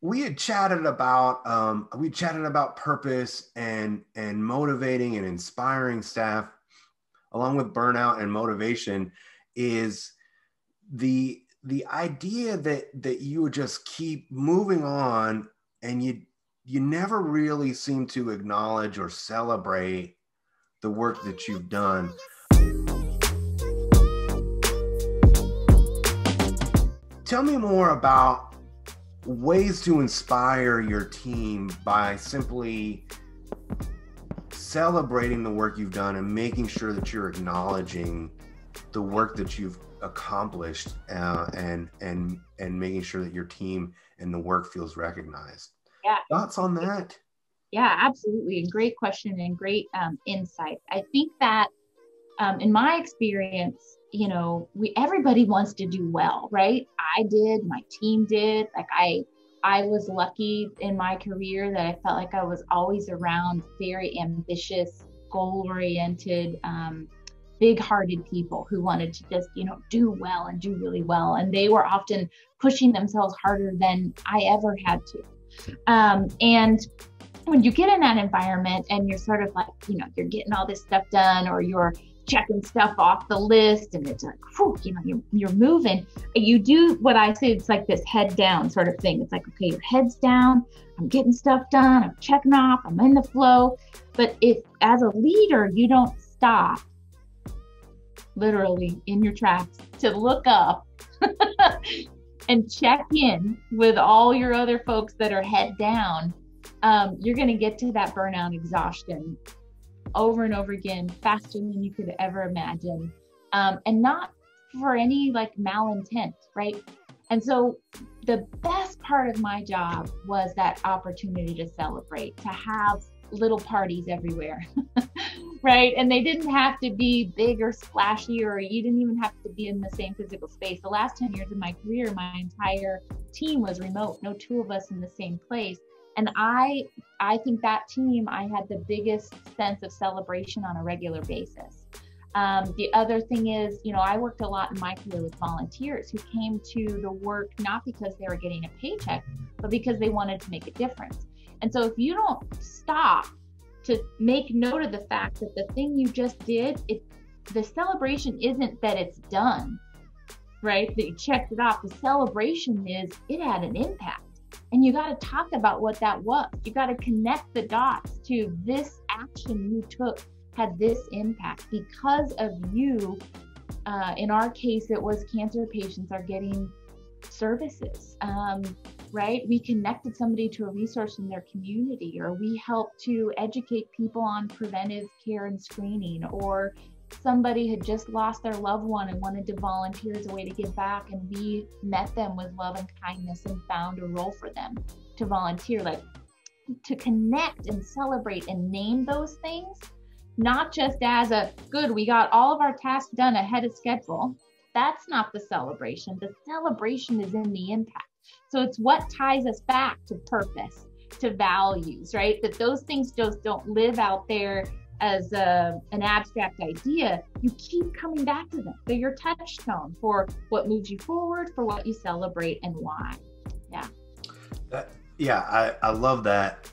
we had chatted about purpose and motivating and inspiring staff, along with burnout and motivation, is the idea that you would just keep moving on, and you never really seem to acknowledge or celebrate the work that you've done. Tell me more about ways to inspire your team by simply celebrating the work you've done and making sure that you're acknowledging the work that you've accomplished, and making sure that your team and the work feels recognized. Yeah. Thoughts on that? Yeah, absolutely. Great question and great insight. I think that in my experience, everybody wants to do well, right? I did, my team did. Like I was lucky in my career that I felt like I was always around very ambitious, goal-oriented, big-hearted people who wanted to just, do well and do really well. And they were often pushing themselves harder than I ever had to. And when you get in that environment and you're sort of like, you're getting all this stuff done, or you're checking stuff off the list, and it's like, whew, you're moving. You do what I say, it's like this head down sort of thing. It's like, okay, your head's down, I'm getting stuff done, I'm checking off, I'm in the flow. But if as a leader, you don't stop literally in your tracks to look up and check in with all your other folks that are head down, you're going to get to that burnout exhaustion over and over again, faster than you could ever imagine, and not for any like malintent, right? And so the best part of my job was that opportunity to celebrate, to have little parties everywhere, right? And they didn't have to be big or splashy, or you didn't even have to be in the same physical space. The last 10 years of my career, my entire team was remote, no two of us in the same place. And I think that team, I had the biggest sense of celebration on a regular basis. The other thing is, I worked a lot in my career with volunteers who came to the work not because they were getting a paycheck, but because they wanted to make a difference. And so if you don't stop to make note of the fact that the thing you just did, the celebration isn't that it's done, right? That you checked it off. The celebration is it had an impact. And you got to talk about what that was. You got to connect the dots to this action you took had this impact because of you. In our case, it was cancer patients are getting services, right? We connected somebody to a resource in their community, or we helped to educate people on preventive care and screening, or somebody had just lost their loved one and wanted to volunteer as a way to give back, and we met them with love and kindness and found a role for them to volunteer. Like, to connect and celebrate and name those things, not just as a good, we got all of our tasks done ahead of schedule. That's not the celebration. The celebration is in the impact. So it's what ties us back to purpose, to values, right? That those things just don't live out there as an abstract idea. You keep coming back to them. They're your touchstone for what moves you forward, for what you celebrate, and why. Yeah. I love that.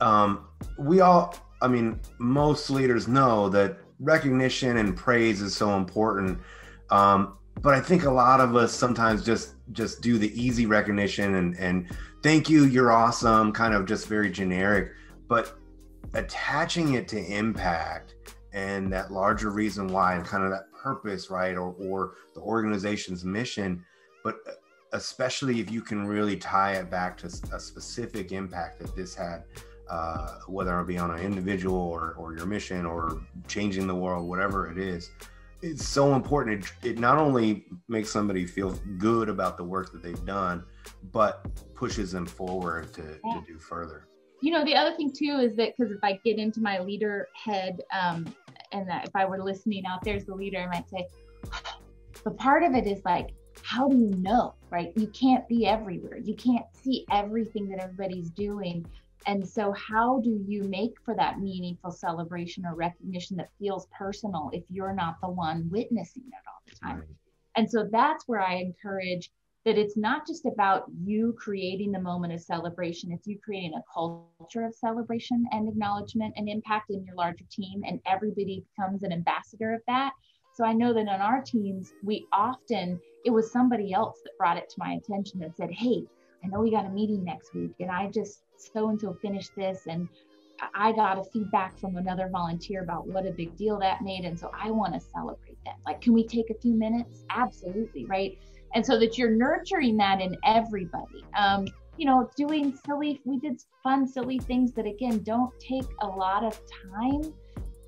Most leaders know that recognition and praise is so important. But I think a lot of us sometimes just do the easy recognition and thank you, you're awesome, kind of just very generic. But attaching it to impact and that larger reason why, and kind of that purpose, right, or the organization's mission, but especially if you can really tie it back to a specific impact that this had, whether it be on an individual or your mission or changing the world, whatever it is, it's so important. It not only makes somebody feel good about the work that they've done, but pushes them forward to do further. The other thing too is that, because if I get into my leader head, and that if I were listening out there as the leader, I might say, but part of it is like, how do you know, right? You can't be everywhere. You can't see everything that everybody's doing. And so how do you make for that meaningful celebration or recognition that feels personal if you're not the one witnessing it all the time? Right. And so that's where I encourage that it's not just about you creating the moment of celebration, it's you creating a culture of celebration and acknowledgement and impact in your larger team, and everybody becomes an ambassador of that. So I know that in our teams, it was somebody else that brought it to my attention that said, hey, I know we got a meeting next week and I just so-and-so finished this, and I got a feedback from another volunteer about what a big deal that made. And so I want to celebrate that. Like, can we take a few minutes? Absolutely. Right. And so that you're nurturing that in everybody, we did fun, silly things that, again, don't take a lot of time.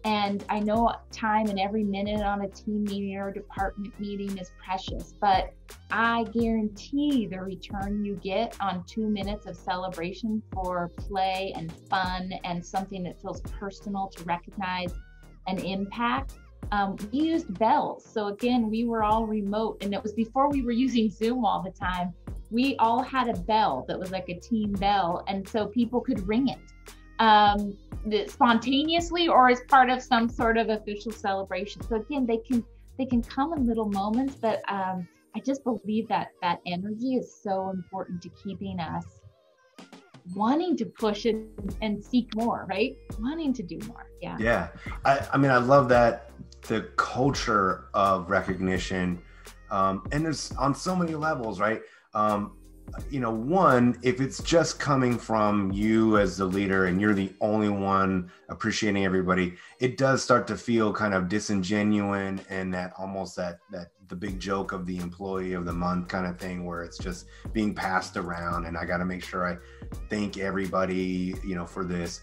And I know time and every minute on a team meeting or a department meeting is precious, but I guarantee the return you get on 2 minutes of celebration for play and fun and something that feels personal to recognize an impact. We used bells. So again, we were all remote, and it was before we were using Zoom all the time. We all had a bell that was like a team bell, and so people could ring it spontaneously or as part of some sort of official celebration. So again, they can come in little moments, but I just believe that energy is so important to keeping us wanting to push it and seek more, right? Wanting to do more. Yeah. I mean, I love that, the culture of recognition, and there's on so many levels, right? One, if it's just coming from you as the leader and you're the only one appreciating everybody, it does start to feel kind of disingenuous, and that almost that the big joke of the employee of the month kind of thing, where it's just being passed around and I got to make sure I thank everybody, for this.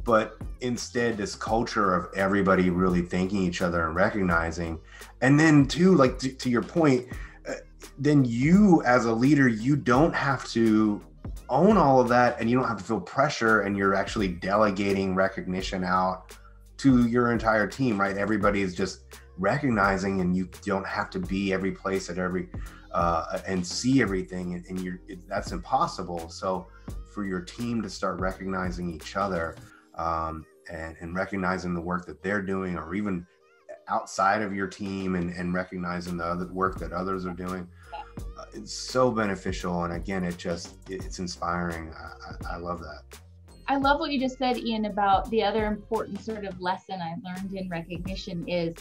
But instead, this culture of everybody really thanking each other and recognizing. And then too, like to your point, then you as a leader, you don't have to own all of that, and you don't have to feel pressure, and you're actually delegating recognition out to your entire team, right? Everybody is just recognizing, and you don't have to be every place at every and see everything, and that's impossible. So for your team to start recognizing each other and recognizing the work that they're doing, or even outside of your team, and recognizing the other work that others are doing, it's so beneficial. And again, it's inspiring. I love that. I love what you just said, Ian, about the other important sort of lesson I learned in recognition is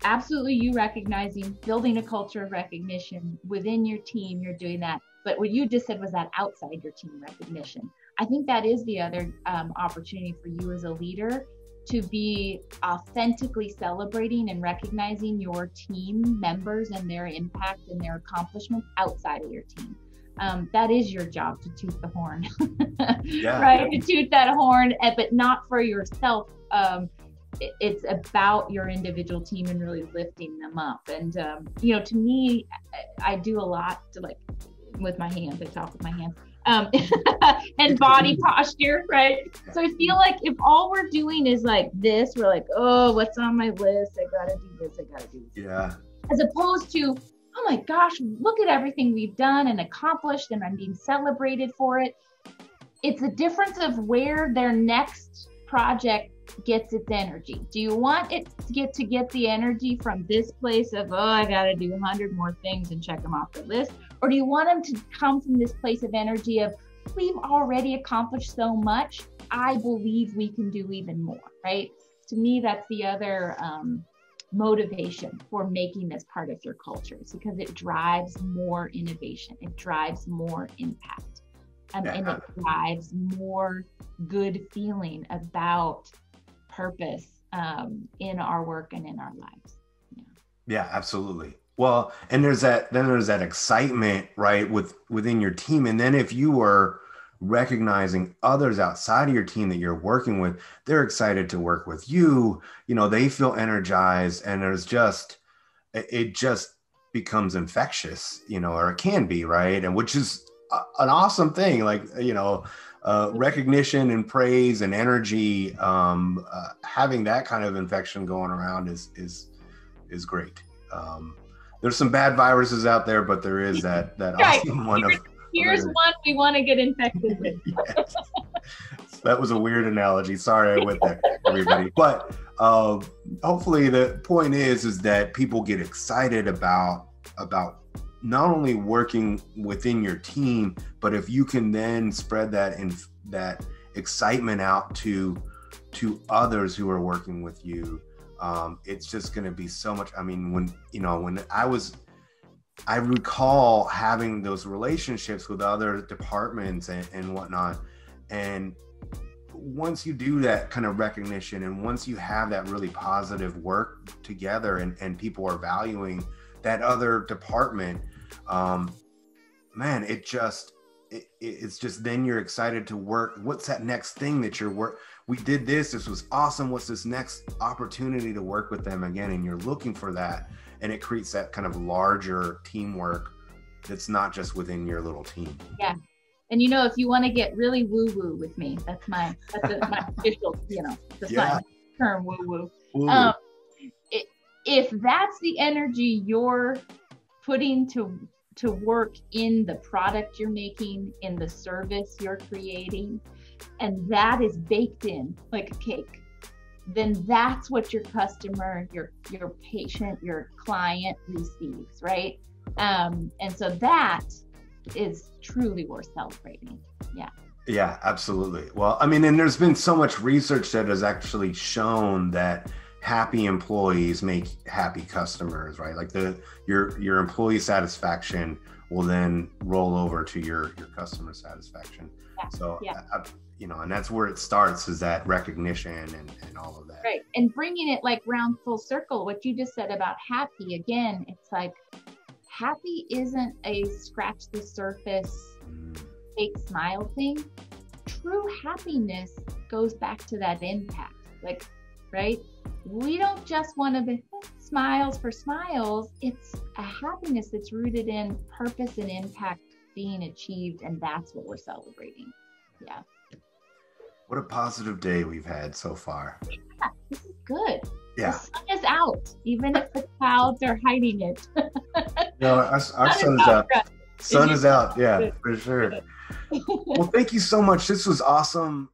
absolutely you recognizing, building a culture of recognition within your team, you're doing that. But what you just said was that outside your team recognition. I think that is the other opportunity for you as a leader, to be authentically celebrating and recognizing your team members and their impact and their accomplishments outside of your team. That is your job, to toot the horn, right? To toot that horn, but not for yourself. It's about your individual team and really lifting them up. And, to me, I do a lot to, like, with my hands, I talk with my hands. And body posture, right? So I feel like if all we're doing is like this, we're like, oh, what's on my list? I gotta do this, I gotta do this. Yeah. As opposed to, oh my gosh, look at everything we've done and accomplished, and I'm being celebrated for it. It's a difference of where their next project gets its energy. Do you want it to get the energy from this place of, oh, I gotta do 100 more things and check them off the list? Or do you want them to come from this place of energy of, we've already accomplished so much, I believe we can do even more, right? To me, that's the other motivation for making this part of your culture, is because it drives more innovation, it drives more impact, and it drives more good feeling about purpose in our work and in our lives. Yeah, absolutely. Well, and there's that excitement, right, within your team. And then if you are recognizing others outside of your team that you're working with, they're excited to work with you. They feel energized, and it just becomes infectious, or it can be, right? And which is an awesome thing, like, recognition and praise and energy, having that kind of infection going around is great. There's some bad viruses out there, but there is that right. Awesome one. Here's one we want to get infected with. Yes. That was a weird analogy. Sorry I went there, everybody. But hopefully the point is that people get excited about not only working within your team, but if you can then spread that excitement out to others who are working with you, it's just going to be so much. I mean, when I recall having those relationships with other departments and whatnot. And once you do that kind of recognition, and once you have that really positive work together, and people are valuing that other department, man, it's just then you're excited to work. What's that next thing that we did this was awesome. What's this next opportunity to work with them again? And you're looking for that, and it creates that kind of larger teamwork that's not just within your little team. Yeah. And if you want to get really woo-woo with me, that's my official, that's my term, woo-woo. If that's the energy you're putting to work in the product you're making, in the service you're creating, and that is baked in like a cake, then that's what your customer, your patient, your client receives, right? And so that is truly worth celebrating. Yeah, absolutely. Well, I mean, and there's been so much research that has actually shown that happy employees make happy customers, right? Like your employee satisfaction will then roll over to your customer satisfaction. So and that's where it starts, is that recognition and all of that. Right. And bringing it like round full circle, what you just said about happy, again, it's like, happy isn't a scratch the surface, fake smile thing. True happiness goes back to that impact. Like, right? We don't just want to be smiles for smiles. It's a happiness that's rooted in purpose and impact being achieved. And that's what we're celebrating. Yeah. What a positive day we've had so far. Yeah, this is good. Yeah. The sun is out, even if the clouds are hiding it. No, our sun is out. Sun is out. Yeah, for sure. Well, thank you so much. This was awesome.